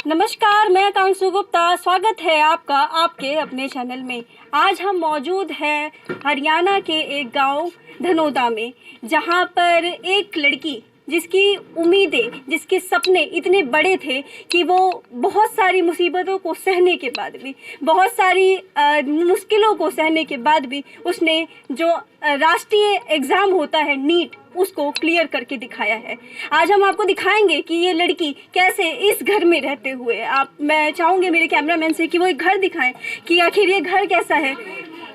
नमस्कार, मैं आकांक्षु गुप्ता। स्वागत है आपका आपके अपने चैनल में। आज हम मौजूद हैं हरियाणा के एक गांव धनोदा में, जहां पर एक लड़की जिसकी उम्मीदें, जिसके सपने इतने बड़े थे कि वो बहुत सारी मुसीबतों को सहने के बाद भी, बहुत सारी मुश्किलों को सहने के बाद भी उसने जो राष्ट्रीय एग्ज़ाम होता है नीट, उसको क्लियर करके दिखाया है। आज हम आपको दिखाएंगे कि ये लड़की कैसे इस घर में रहते हुए, मैं चाहूँगी मेरे कैमरामैन से कि वो एक घर दिखाएं कि आखिर ये घर कैसा है।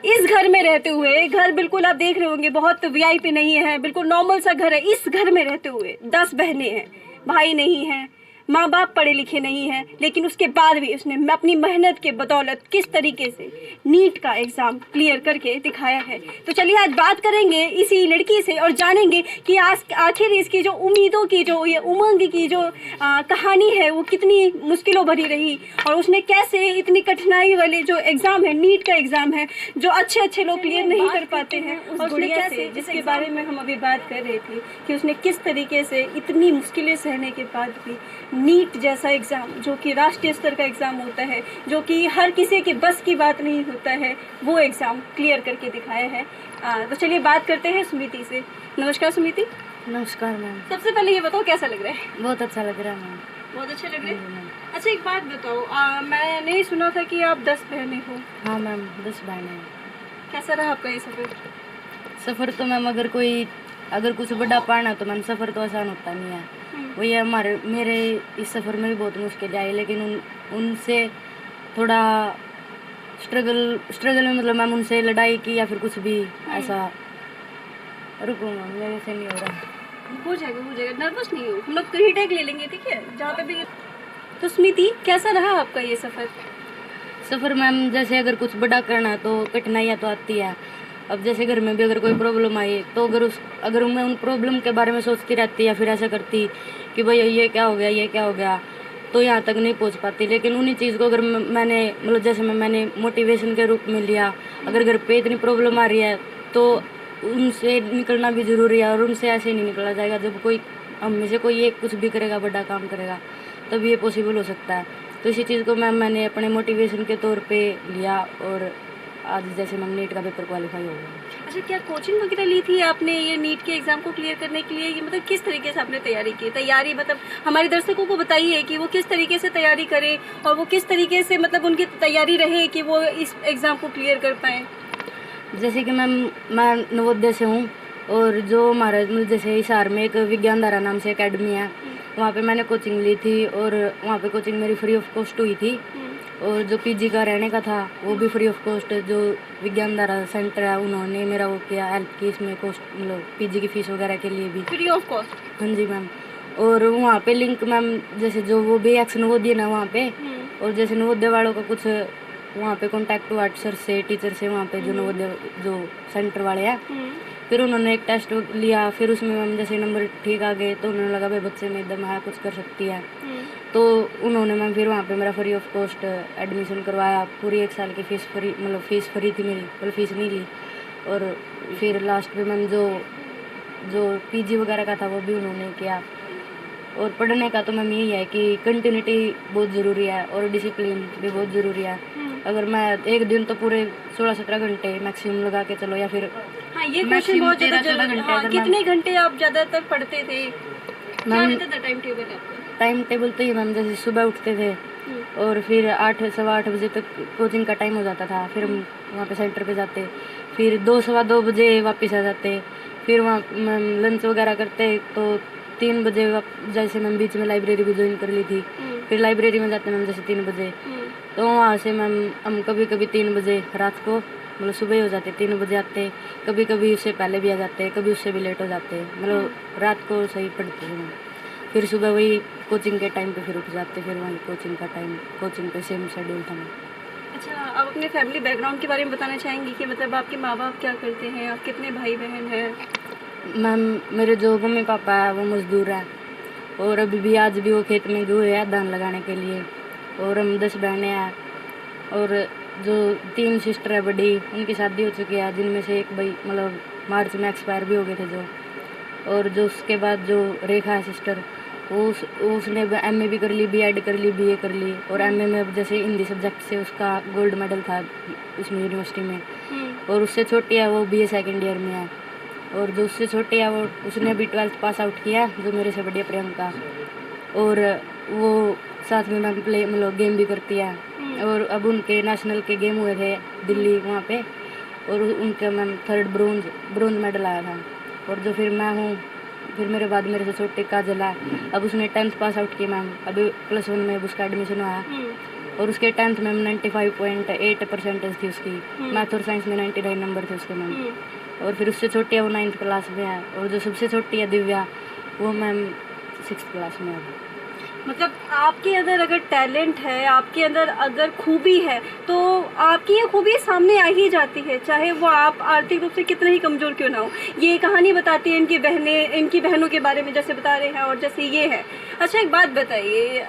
इस घर में रहते हुए, घर बिल्कुल आप देख रहे होंगे बहुत वीआईपी नहीं है, बिल्कुल नॉर्मल सा घर है। इस घर में रहते हुए 10 बहनें हैं, भाई नहीं हैं, माँ बाप पढ़े लिखे नहीं हैं, लेकिन उसके बाद भी उसने अपनी मेहनत के बदौलत किस तरीके से नीट का एग्ज़ाम क्लियर करके दिखाया है। तो चलिए आज बात करेंगे इसी लड़की से और जानेंगे कि आज आखिर इसकी जो उम्मीदों की, जो ये उमंग की जो कहानी है, वो कितनी मुश्किलों भरी रही और उसने कैसे इतनी कठिनाई वाले जो एग्ज़ाम है, नीट का एग्ज़ाम है, जो अच्छे लोग क्लियर नहीं कर पाते हैं, और उसने कैसे, जिसके बारे में हम अभी बात कर रहे थे कि उसने किस तरीके से इतनी मुश्किलें सहने के बाद भी नीट जैसा एग्ज़ाम, जो कि राष्ट्रीय स्तर का एग्ज़ाम होता है, जो कि हर किसी के बस की बात नहीं होता है, वो एग्ज़ाम क्लियर करके दिखाया है। तो चलिए बात करते हैं सुमिति से। नमस्कार सुमिति। नमस्कार मैम। सबसे पहले ये बताओ कैसा लग रहा है? बहुत अच्छा लग रहा है मैम। बहुत अच्छा लग रहा है। अच्छा एक बात बताओ, मैंने सुना था कि आप 10 बहनें हो। हाँ मैम, 10 बहनें हैं। कैसा रहा आपका ये सफ़र? सफ़र तो मैम अगर कुछ बड़ा पाना तो मैम सफ़र तो आसान होता नहीं है। वही मेरे इस सफ़र में भी बहुत मुश्किल आई, लेकिन उनसे थोड़ा स्ट्रगल में, मतलब मैम उनसे लड़ाई की या फिर कुछ भी ऐसा। रुको मैम, मेरे से नहीं हो रहा। हो जाएगा, नर्वस नहीं हो, हम लोग रीटेक ले लेंगे, ठीक है, जहाँ पे भी। तो स्मिति, कैसा रहा आपका ये सफ़र मैम, जैसे अगर कुछ बड़ा करना तो कठिनाइयाँ तो आती है। अब जैसे घर में भी अगर कोई प्रॉब्लम आई तो अगर मैं उन प्रॉब्लम के बारे में सोचती रहती या फिर ऐसा करती कि भाई ये क्या हो गया, तो यहाँ तक नहीं पहुँच पाती। लेकिन उन्हीं चीज़ को अगर मैंने, मतलब जैसे मैंने मोटिवेशन के रूप में लिया, अगर घर पे इतनी प्रॉब्लम आ रही है तो उनसे निकलना भी ज़रूरी है, और उनसे ऐसे नहीं निकला जाएगा। जब कोई हम में से कोई एक कुछ भी करेगा, बड़ा काम करेगा, तब ये पॉसिबल हो सकता है। तो इसी चीज़ को मैंने अपने मोटिवेशन के तौर पे लिया, और आज जैसे मैम नीट का पेपर क्वालिफाई हो गया। अच्छा, क्या कोचिंग वगैरह ली थी आपने ये नीट के एग्ज़ाम को क्लियर करने के लिए? मतलब किस तरीके से आपने तैयारी की? तैयारी मतलब हमारे दर्शकों को बताइए कि वो किस तरीके से तैयारी करें और वो किस तरीके से, मतलब उनकी तैयारी रहे कि वो इस एग्ज़ाम को क्लियर कर पाएँ। जैसे कि मैं नवोदय से हूँ, और जो हमारा जैसे हिसार में एक विज्ञान धारा नाम से एकेडमी है, वहाँ पे मैंने कोचिंग ली थी, और वहाँ पे कोचिंग मेरी फ्री ऑफ कॉस्ट हुई थी। और जो पीजी का रहने का था वो भी फ्री ऑफ कॉस्ट। जो विज्ञान धारा सेंटर है उन्होंने मेरा वो किया, हेल्प की इसमें कॉस्ट, मतलब पीजी की फीस वगैरह के लिए भी फ्री ऑफ कॉस्ट। हाँ जी मैम। और वहाँ पे लिंक मैम, जैसे जो वो भी एक्स नवोदय ना वहाँ पे, और जैसे नवोदय वालों का कुछ वहाँ पे कॉन्टैक्ट हुआ सर से, टीचर से, वहाँ पे जो नवोदय जो सेंटर वाले हैं। फिर उन्होंने एक टेस्ट लिया, फिर उसमें मैम जैसे नंबर ठीक आ गए तो उन्होंने लगा भाई बच्चे में एकदम है, कुछ कर सकती है। तो उन्होंने मैम फिर वहाँ पे मेरा फ्री ऑफ कॉस्ट एडमिशन करवाया। पूरी 1 साल की फ़ीस फ्री, मतलब फ़ीस फ्री थी मेरी, मतलब फ़ीस नहीं ली। और फिर लास्ट में मैम जो पीजी वगैरह का था वो भी उन्होंने किया। और पढ़ने का तो मैम यही है कि कंटिन्यूटी बहुत ज़रूरी है, और डिसिप्लिन भी बहुत ज़रूरी है। अगर मैं एक दिन तो पूरे 16-17 घंटे मैक्सिमम लगा के चलो, या फिर हाँ, ये क्वेश्चन बहुत ज़्यादा घंटे, कितने घंटे आप ज़्यादातर पढ़ते थे? मैम टाइम टेबल तो ये मैम, जैसे सुबह उठते थे और फिर 8 सवा 8 बजे तक कोचिंग का टाइम हो जाता था। फिर हम वहाँ पे सेंटर पे जाते, फिर 2 सवा 2 बजे वापस आ जाते। फिर वहाँ मैम लंच वगैरह करते तो 3 बजे जैसे मैम बीच में लाइब्रेरी भी ज्वाइन कर ली थी। फिर लाइब्रेरी में जाते मैम जैसे 3 बजे, तो वहाँ से मैम हम कभी 3 बजे रात को, मतलब सुबह हो जाते 3 बजे आते, कभी उससे पहले भी आ जाते, कभी उससे भी लेट हो जाते, मतलब रात को सही पढ़ते हैं। फिर सुबह वही कोचिंग के टाइम पे फिर उठ जाते, फिर वहीं कोचिंग का टाइम, कोचिंग पे सेम शेड्यूल था मेरा। अच्छा, आप अपने फैमिली बैकग्राउंड के बारे में बताना चाहेंगी कि मतलब आपके माँ बाप क्या करते हैं, आप कितने भाई बहन हैं? मैम मेरे जो मम्मी पापा है वो मजदूर है, और अभी भी आज भी वो खेत में गए हुए हैं धान लगाने के लिए। और हम 10 बहनें हैं, और जो 3 सिस्टर है बड़ी, उनकी शादी हो चुकी है, जिनमें से एक भाई मतलब मार्च में एक्सपायर भी हो गए थे जो। और जो उसके बाद जो रेखा है सिस्टर, उसने एमए भी कर ली, बीएड कर ली, बीए कर ली, और एमए में अब जैसे हिंदी सब्जेक्ट से उसका गोल्ड मेडल था उसमें यूनिवर्सिटी में। और उससे छोटी है वो बीए सेकेंड ईयर में है, और जो उससे छोटी है वो उसने अभी 12th पास आउट किया, जो मेरे से बड़ी है प्रियंका। और वो साथ में मैम प्ले मतलब गेम भी करती है, और अब उनके नेशनल के गेम हुए थे दिल्ली वहाँ पे, और उनका मैम 3rd ब्रोंज मेडल आया था। और जो फिर मैं हूँ, फिर मेरे बाद मेरे से छोटे काजल है, अब उसने 10th पास आउट किया मैम, अभी +1 में उसका एडमिशन हुआ है। और उसके 10th में 95.8% थी उसकी, मैथ और साइंस में 99 नंबर थे उसके मैम। और फिर उससे छोटी है वो 9th क्लास में है, और जो सबसे छोटी है दिव्या, वो मैम 6th क्लास में है। मतलब आपके अंदर अगर टैलेंट है, आपके अंदर अगर खूबी है, तो आपकी ये खूबी सामने आ ही जाती है, चाहे वो आप आर्थिक रूप से कितने ही कमज़ोर क्यों ना हो। ये कहानी बताती है इनकी बहनों के बारे में जैसे बता रहे हैं, और जैसे ये है। अच्छा, एक बात बताइए,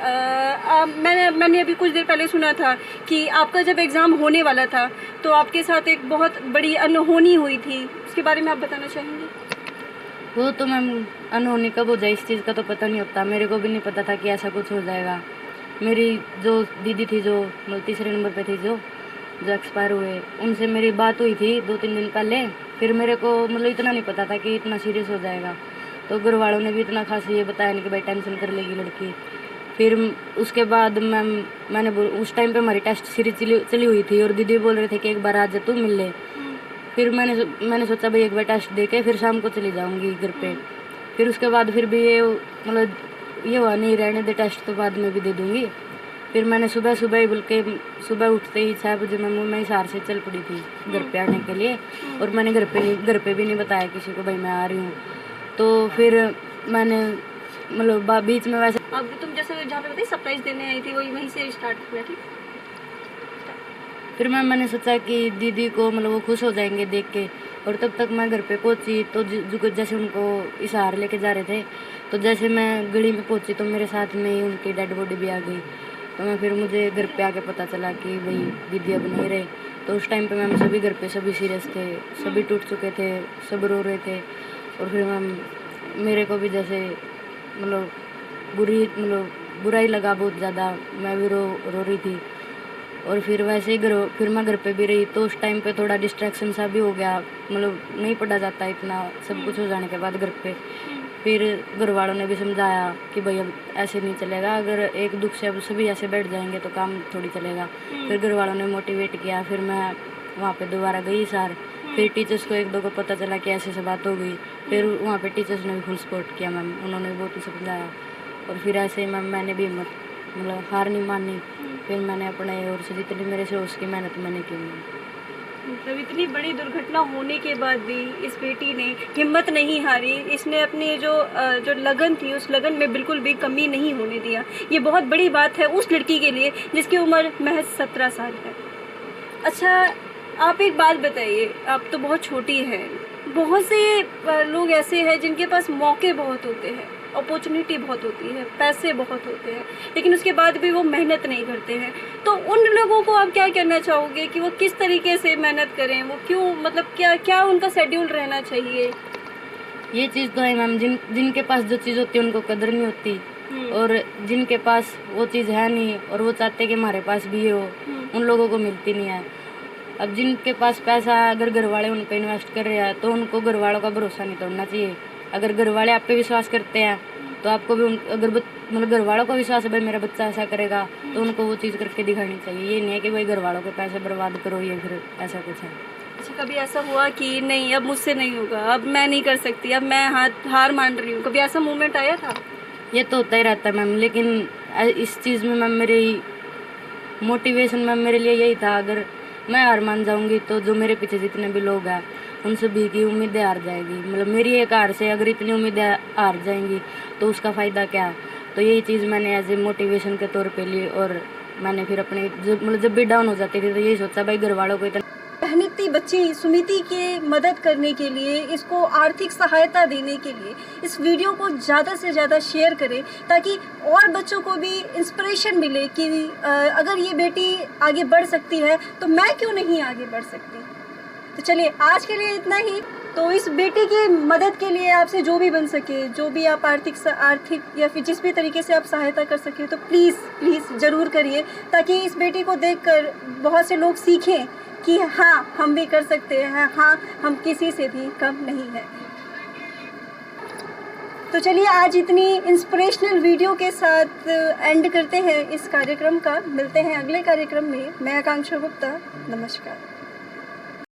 मैंने अभी कुछ देर पहले सुना था कि आपका जब एग्ज़ाम होने वाला था तो आपके साथ एक बहुत बड़ी अनहोनी हुई थी, उसके बारे में आप बताना चाहेंगे? वो तो मैम अनहोनी कब हो जाए इस चीज़ का तो पता नहीं होता, मेरे को भी नहीं पता था कि ऐसा कुछ हो जाएगा। मेरी जो दीदी थी जो मतलब 3रे नंबर पे थी जो एक्सपायर हुए, उनसे मेरी बात हुई थी 2-3 दिन पहले। फिर मेरे को मतलब इतना नहीं पता था कि इतना सीरियस हो जाएगा, तो घर वालों ने भी इतना खास ये बताया नहीं कि भाई टेंशन कर लेगी लड़की। फिर उसके बाद मैंने उस टाइम पे हमारी टेस्ट सीरीज चली हुई थी, और दीदी बोल रहे थे कि एक बार आ जा तू मिल ले। फिर मैंने सोचा भाई एक बार टेस्ट दे के फिर शाम को चली जाऊंगी घर पे। फिर उसके बाद फिर भी ये मतलब ये हुआ नहीं, रहने दे टेस्ट तो बाद में भी दे दूंगी। फिर मैंने सुबह ही बोल के सुबह उठते ही 6 बजे मैं हिसार से चल पड़ी थी घर पे आने के लिए, और मैंने घर पे भी नहीं बताया किसी को भाई मैं आ रही हूँ। तो फिर मैंने मतलब बीच में वैसे अब तुम जैसे जहाँ पे बताइए सरप्राइज देने आई थी, वहीं से स्टार्ट हुआ। ठीक, फिर मैंने सोचा कि दीदी को मतलब वो खुश हो जाएंगे देख के। और तब तक मैं घर पे पहुंची तो जैसे उनको इशार लेके जा रहे थे, तो जैसे मैं गली में पहुंची तो मेरे साथ में ही उनकी डेड बॉडी भी आ गई। तो फिर मुझे घर पे आके पता चला कि भाई दीदी अब नहीं रहे। तो उस टाइम पे मैम सभी घर पे सभी सीरियस थे, सभी टूट चुके थे, सब रो रहे थे। और फिर मैम मेरे को भी जैसे मतलब बुरा ही लगा बहुत ज़्यादा, मैं भी रो रही थी। और फिर वैसे ही फिर मैं घर पे भी रही, तो उस टाइम पे थोड़ा डिस्ट्रैक्शन सा भी हो गया, मतलब नहीं पढ़ा जाता इतना सब कुछ हो जाने के बाद घर पे। फिर घर वालों ने भी समझाया कि भाई अब ऐसे नहीं चलेगा, अगर एक दुख से अब सभी ऐसे बैठ जाएंगे तो काम थोड़ी चलेगा। फिर घर वालों ने मोटिवेट किया, फिर मैं वहाँ पे दोबारा गई सर। फिर टीचर्स को 1-2 को पता चला कि ऐसे बात हो गई, फिर वहाँ पे टीचर्स ने भी फुल सपोर्ट किया मैम, उन्होंने बहुत ही समझाया। और फिर ऐसे मैम मैंने भी हिम्मत मतलब हार नहीं मानी, फिर मैंने अपने और से जितनी मेरे से उसकी मेहनत मैंने की। मतलब इतनी बड़ी दुर्घटना होने के बाद भी इस बेटी ने हिम्मत नहीं हारी, इसने अपनी जो लगन थी उस लगन में बिल्कुल भी कमी नहीं होने दिया। ये बहुत बड़ी बात है उस लड़की के लिए जिसकी उम्र महज 17 साल है। अच्छा, आप एक बात बताइए, आप तो बहुत छोटी हैं, बहुत से लोग ऐसे हैं जिनके पास मौके बहुत होते हैं, अपॉर्चुनिटी बहुत होती है, पैसे बहुत होते हैं, लेकिन उसके बाद भी वो मेहनत नहीं करते हैं। तो उन लोगों को आप क्या कहना चाहोगे कि वो किस तरीके से मेहनत करें, वो क्यों मतलब क्या उनका शेड्यूल रहना चाहिए? ये चीज़ तो है मैम, जिनके पास जो चीज़ होती है उनको कदर नहीं होती, और जिनके पास वो चीज़ है नहीं और वो चाहते कि हमारे पास भी हो, उन लोगों को मिलती नहीं है। अब जिनके पास पैसा है, अगर घर वाले उन पर इन्वेस्ट कर रहे हैं तो उनको घर वालों का भरोसा नहीं तोड़ना चाहिए। अगर घर वाले आप पे विश्वास करते हैं तो आपको भी अगर मतलब घर वालों को विश्वास है भाई मेरा बच्चा ऐसा करेगा, तो उनको वो चीज़ करके दिखानी चाहिए। ये नहीं है कि भाई घर वालों के पैसे बर्बाद करो, ये फिर ऐसा कुछ है। अच्छा, कभी ऐसा हुआ कि नहीं अब मुझसे नहीं होगा, अब मैं नहीं कर सकती, अब मैं हार मान रही हूँ, कभी ऐसा मोमेंट आया था? ये तो होता ही रहता है मैम, लेकिन इस चीज़ में मैम मेरी मोटिवेशन मैम मेरे लिए यही था, अगर मैं हार मान जाऊंगी तो जो मेरे पीछे जितने भी लोग हैं उन सभी की उम्मीदें हार जाएगी। मतलब मेरी एक हार से अगर इतनी उम्मीदें हार जाएंगी तो उसका फ़ायदा क्या है। तो यही चीज़ मैंने एज ए मोटिवेशन के तौर पे ली, और मैंने फिर अपने जब भी डाउन हो जाती थी तो यही सोचा भाई घर वालों को इतना मेहनती बच्ची सुमिति के मदद करने के लिए, इसको आर्थिक सहायता देने के लिए इस वीडियो को ज़्यादा से ज़्यादा शेयर करें, ताकि और बच्चों को भी इंस्पिरेशन मिले कि अगर ये बेटी आगे बढ़ सकती है तो मैं क्यों नहीं आगे बढ़ सकती। तो चलिए आज के लिए इतना ही। तो इस बेटी की मदद के लिए आपसे जो भी बन सके, जो भी आप आर्थिक या फिर जिस भी तरीके से आप सहायता कर सके, तो प्लीज़ ज़रूर करिए, ताकि इस बेटी को देखकर बहुत से लोग सीखें कि हाँ हम भी कर सकते हैं, हाँ हम किसी से भी कम नहीं हैं। तो चलिए आज इतनी इंस्पिरेशनल वीडियो के साथ एंड करते हैं इस कार्यक्रम का। मिलते हैं अगले कार्यक्रम में। मैं आकांक्षा गुप्ता, नमस्कार।